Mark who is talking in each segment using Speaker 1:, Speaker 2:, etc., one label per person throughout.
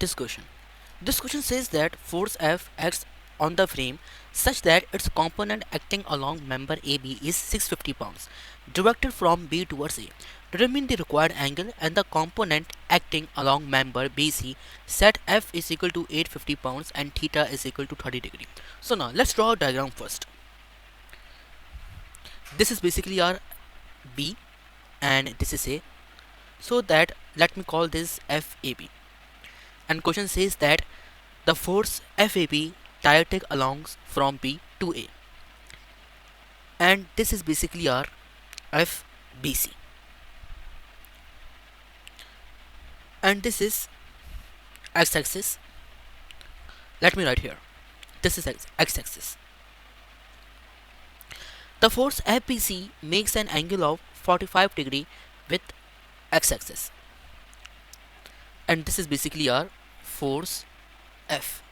Speaker 1: this question. This question says that force F acts on the frame such that its component acting along member AB is 650 pounds, directed from B towards A. Determine the required angle and the component acting along member BC. Set F is equal to 850 pounds and theta is equal to 30 degree. So now let's draw a diagram first. This is basically our B and this is A. So that let me call this FAB. And question says that the force FAB dialectic along from B to A, and this is basically our FBC, and this is x-axis. Let me write here, this is x-axis. The force FBC makes an angle of 45 degree with x-axis, and this is basically our force F.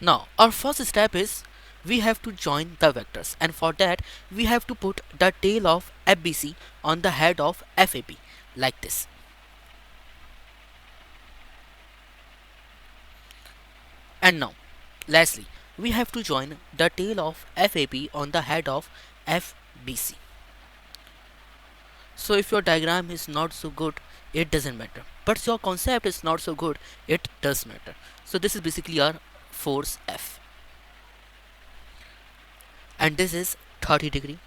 Speaker 1: Now our first step is we have to join the vectors, and for that we have to put the tail of FBC on the head of FAB like this. And now lastly we have to join the tail of FAB on the head of FBC. So if your diagram is not so good, it doesn't matter, but your concept is not so good, it does matter. So this is basically our force F, and this is 30 degree,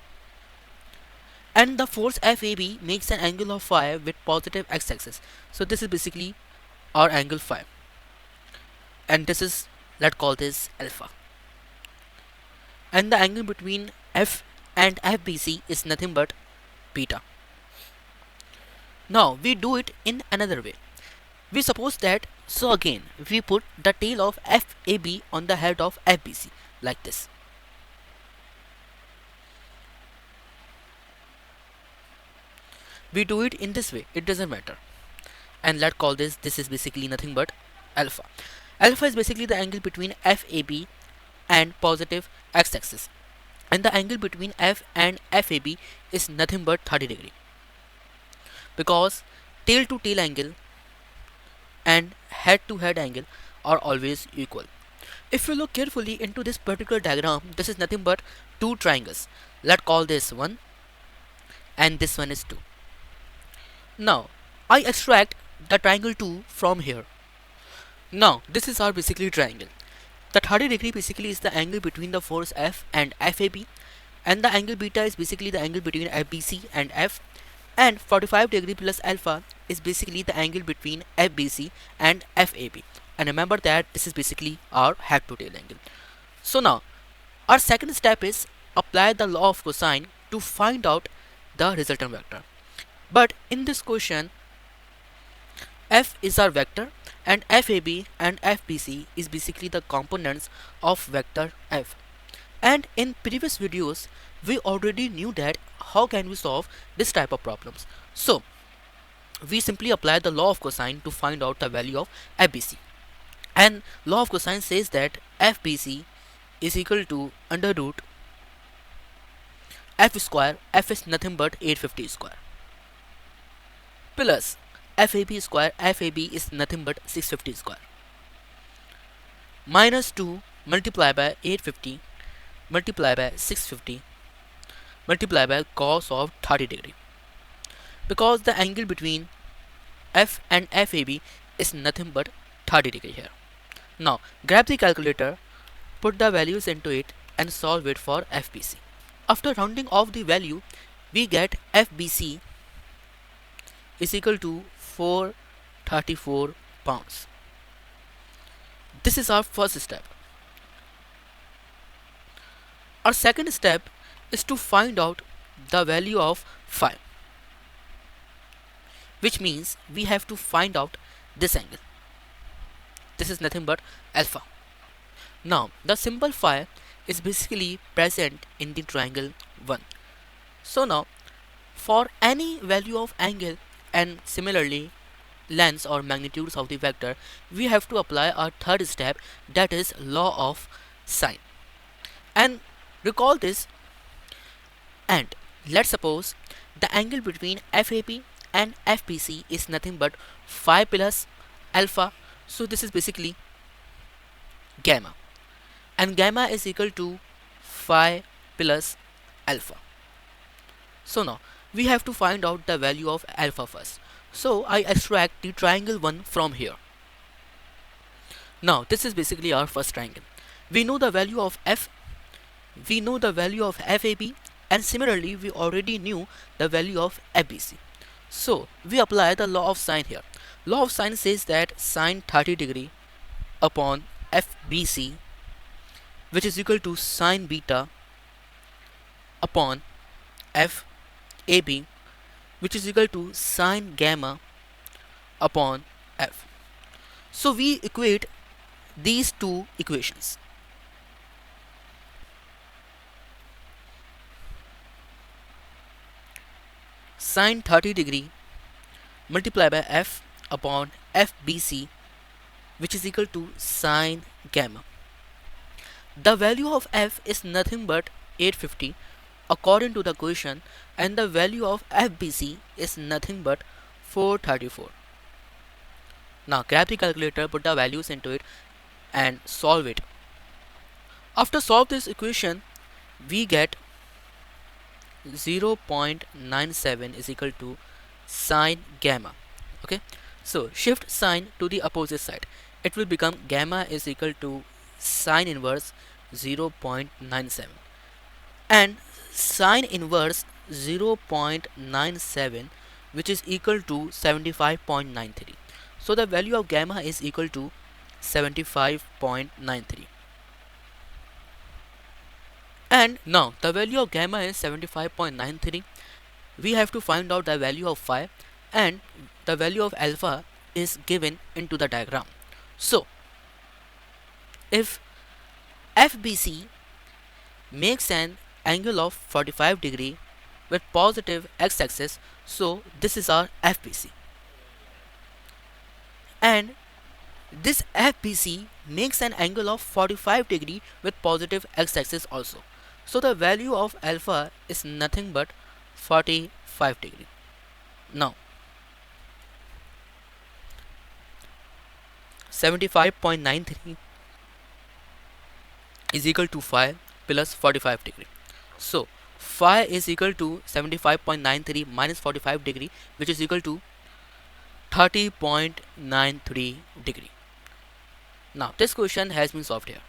Speaker 1: and the force FAB makes an angle of phi with positive x-axis. So this is basically our angle phi, and this is, let's call this alpha, and the angle between F and FBC is nothing but beta. Now we do it in another way. We suppose that, so again we put the tail of FAB on the head of FBC like this. We do it in this way, it doesn't matter, and let's call this is basically nothing but alpha. Alpha is basically the angle between FAB and positive x-axis, and the angle between F and FAB is nothing but 30 degree, because tail to tail angle and head to head angle are always equal. If you look carefully into this particular diagram, this is nothing but two triangles. Let's call this one, and this one is 2. Now I extract the triangle 2 from here. Now this is our basically triangle. The 30 degree basically is the angle between the force F and FAB, and the angle beta is basically the angle between FBC and F, and 45 degree plus alpha is basically the angle between FBC and FAB. And remember that this is basically our head to tail angle. So now our second step is apply the law of cosine to find out the resultant vector. But in this question, F is our vector and FAB and FBC is basically the components of vector F. And in previous videos we already knew that how can we solve this type of problems. So we simply apply the law of cosine to find out the value of FBC, and law of cosine says that FBC is equal to under root F square. F is nothing but 850 square, plus FAB square. FAB is nothing but 650 square, minus 2 multiplied by 850 multiplied by 650 multiplied by cos of 30 degree, because the angle between F and FAB is nothing but 30 degree here. Now grab the calculator, put the values into it and solve it for FBC. After rounding off the value, we get FBC is equal to 434 pounds. This is our first step. Our second step is to find out the value of phi, which means we have to find out this angle. This is nothing but alpha. Now the symbol phi is basically present in the triangle 1. So now for any value of angle and similarly lengths or magnitudes of the vector, we have to apply our third step, that is law of sine. And recall this, and let's suppose the angle between FAB and FBC is nothing but phi plus alpha, so this is basically gamma, and gamma is equal to phi plus alpha. So now we have to find out the value of alpha first. So I extract the triangle 1 from here. Now this is basically our first triangle. We know the value of f, we know the value of FAB, and similarly we already knew the value of FBC. So we apply the law of sine here. Law of sine says that sine 30 degree upon FBC, which is equal to sine beta upon FAB, which is equal to sine gamma upon F. So we equate these two equations. Sine 30 degree multiplied by F upon FBC, which is equal to sine gamma. The value of F is nothing but 850 according to the question, and the value of FBC is nothing but 434. Now grab the calculator, put the values into it and solve it. After solve this equation, we get 0.97 is equal to sine gamma. Okay, so shift sine to the opposite side. It will become gamma is equal to sine inverse 0.97, and sine inverse 0.97, which is equal to 75.93. So the value of gamma is equal to 75.93. And now the value of gamma is 75.93. We have to find out the value of phi, and the value of alpha is given into the diagram. So if FBC makes an angle of 45 degree with positive x-axis, so this is our FBC, and this FBC makes an angle of 45 degree with positive x-axis also. So the value of alpha is nothing but 45 degree. Now 75.93 is equal to phi plus 45 degree. So phi is equal to 75.93 minus 45 degree, which is equal to 30.93 degree. Now this question has been solved here.